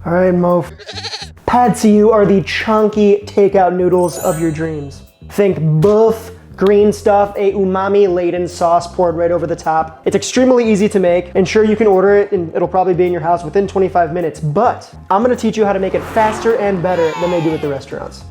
All right, Moeuf. Pad See Ew are the chunky takeout noodles of your dreams. Think Boeuf, green stuff, a umami-laden sauce poured right over the top. It's extremely easy to make, and sure, you can order it and it'll probably be in your house within 25 minutes, but I'm gonna teach you how to make it faster and better than they do at the restaurants.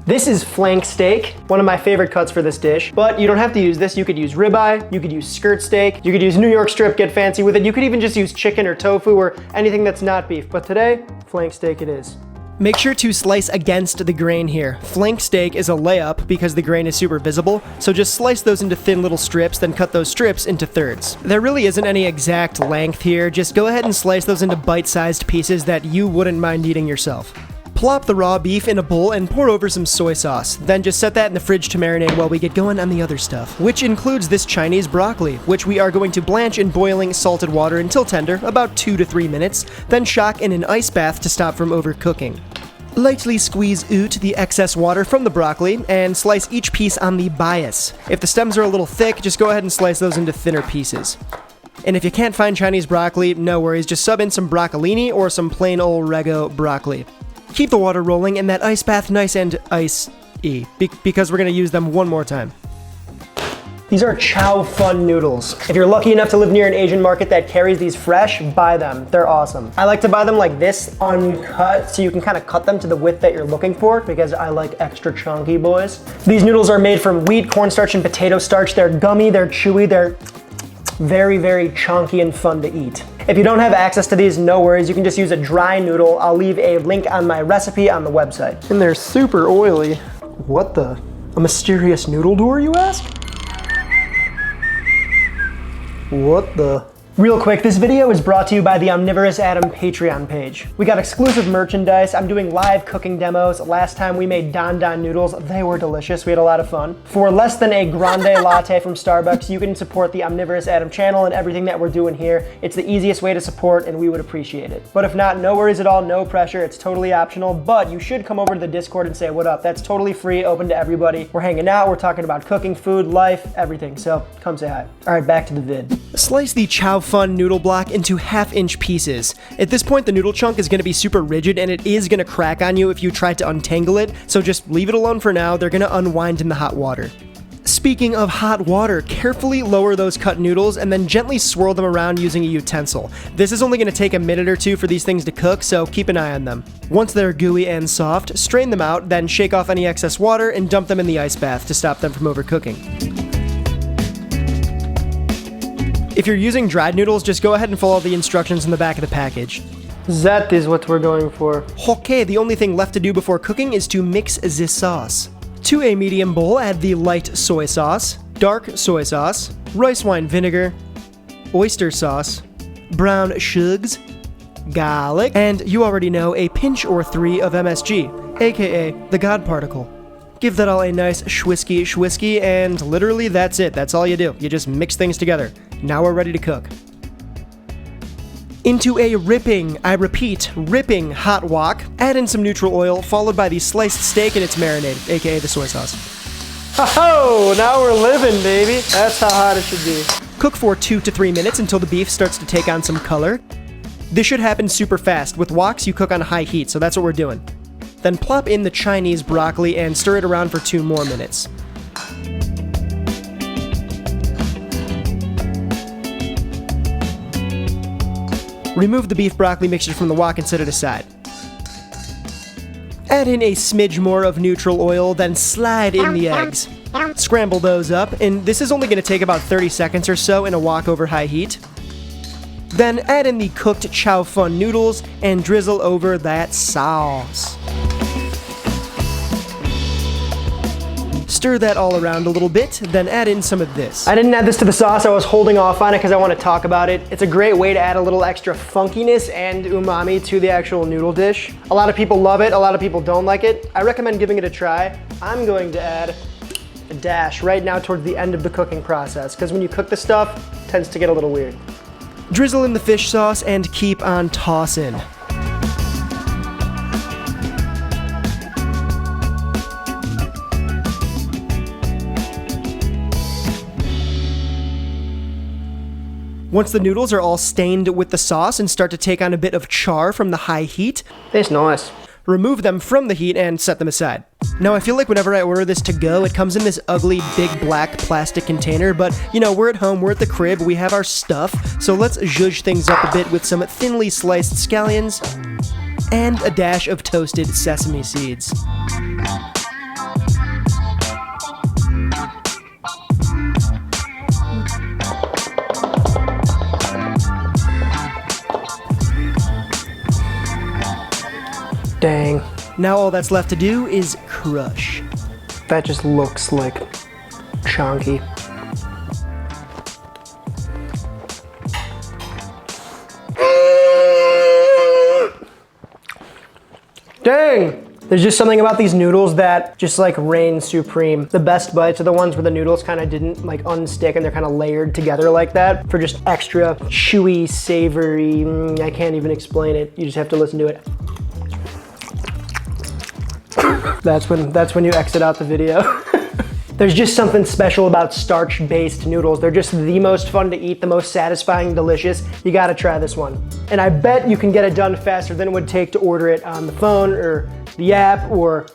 This is flank steak, one of my favorite cuts for this dish, but you don't have to use this. You could use ribeye, you could use skirt steak, you could use New York strip, get fancy with it. You could even just use chicken or tofu or anything that's not beef, but today, flank steak it is. Make sure to slice against the grain here. Flank steak is a layup because the grain is super visible, so just slice those into thin little strips, then cut those strips into thirds. There really isn't any exact length here, just go ahead and slice those into bite-sized pieces that you wouldn't mind eating yourself. Plop the raw beef in a bowl and pour over some soy sauce. Then just set that in the fridge to marinate while we get going on the other stuff, which includes this Chinese broccoli, which we are going to blanch in boiling salted water until tender, about 2 to 3 minutes, then shock in an ice bath to stop from overcooking. Lightly squeeze out the excess water from the broccoli and slice each piece on the bias. If the stems are a little thick, just go ahead and slice those into thinner pieces. And if you can't find Chinese broccoli, no worries, just sub in some broccolini or some plain old Rego broccoli. Keep the water rolling and that ice bath nice and ice-y, because we're gonna use them one more time. These are Chow Fun noodles. If you're lucky enough to live near an Asian market that carries these fresh, buy them. They're awesome. I like to buy them like this, uncut, so you can kind of cut them to the width that you're looking for, because I like extra chunky boys. These noodles are made from wheat, cornstarch, and potato starch. They're gummy, they're chewy, they're very, very chunky and fun to eat. If you don't have access to these, no worries, you can just use a dry noodle. I'll leave a link on my recipe on the website. And they're super oily. What the? A mysterious noodle door, you ask? What the? Real quick, this video is brought to you by the Omnivorous Adam Patreon page. We got exclusive merchandise. I'm doing live cooking demos. Last time we made Don Don noodles. They were delicious. We had a lot of fun. For less than a grande latte from Starbucks, you can support the Omnivorous Adam channel and everything that we're doing here. It's the easiest way to support and we would appreciate it. But if not, no worries at all, no pressure. It's totally optional, but you should come over to the Discord and say what up. That's totally free, open to everybody. We're hanging out, we're talking about cooking, food, life, everything. So come say hi. All right, back to the vid. Slice the Chow Fun noodle block into half-inch pieces. At this point, the noodle chunk is going to be super rigid and it is going to crack on you if you try to untangle it, so just leave it alone for now. They're going to unwind in the hot water. Speaking of hot water, carefully lower those cut noodles and then gently swirl them around using a utensil. This is only going to take a minute or two for these things to cook, so keep an eye on them. Once they're gooey and soft, strain them out, then shake off any excess water and dump them in the ice bath to stop them from overcooking. If you're using dried noodles, just go ahead and follow the instructions in the back of the package. That is what we're going for. Okay, the only thing left to do before cooking is to mix the sauce. To a medium bowl, add the light soy sauce, dark soy sauce, rice wine vinegar, oyster sauce, brown shugs, garlic, and you already know, a pinch or 3 of MSG, aka the God particle. Give that all a nice schwisky, and literally that's it. That's all you do. You just mix things together. Now we're ready to cook. Into a ripping, I repeat, ripping hot wok, add in some neutral oil, followed by the sliced steak and its marinade, aka the soy sauce. Oh, now we're living, baby. That's how hot it should be. Cook for 2 to 3 minutes until the beef starts to take on some color. This should happen super fast. With woks, you cook on high heat, so that's what we're doing. Then plop in the Chinese broccoli and stir it around for 2 more minutes. Remove the beef broccoli mixture from the wok and set it aside. Add in a smidge more of neutral oil, then slide in the eggs. Scramble those up, and this is only going to take about 30 seconds or so in a wok over high heat. Then add in the cooked Chow Fun noodles and drizzle over that sauce. Stir that all around a little bit, then add in some of this. I didn't add this to the sauce, I was holding off on it because I want to talk about it. It's a great way to add a little extra funkiness and umami to the actual noodle dish. A lot of people love it, a lot of people don't like it. I recommend giving it a try. I'm going to add a dash right now towards the end of the cooking process, because when you cook the stuff, it tends to get a little weird. Drizzle in the fish sauce and keep on tossing. Once the noodles are all stained with the sauce and start to take on a bit of char from the high heat, That's nice. remove them from the heat and set them aside. Now, I feel like whenever I order this to go, it comes in this ugly, big black plastic container, but you know, we're at home, we're at the crib, we have our stuff, so let's zhuzh things up a bit with some thinly sliced scallions and a dash of toasted sesame seeds. Dang. Now all that's left to do is crush. That just looks like chunky. Dang! There's just something about these noodles that just like reign supreme. The best bites are the ones where the noodles kind of didn't like unstick and they're kind of layered together like that for just extra chewy, savory. I can't even explain it. You just have to listen to it. That's when you exit out the video. There's just something special about starch-based noodles. They're just the most fun to eat, the most satisfying, delicious. You gotta try this one. And I bet you can get it done faster than it would take to order it on the phone or the app or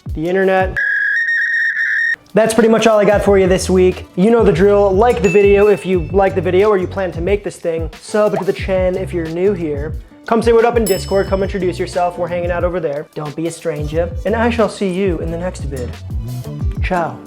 the internet. That's pretty much all I got for you this week. You know the drill. Like the video if you like the video or you plan to make this thing. Sub to the channel if you're new here. Come say what up in Discord, come introduce yourself, we're hanging out over there. Don't be a stranger. And I shall see you in the next vid. Ciao.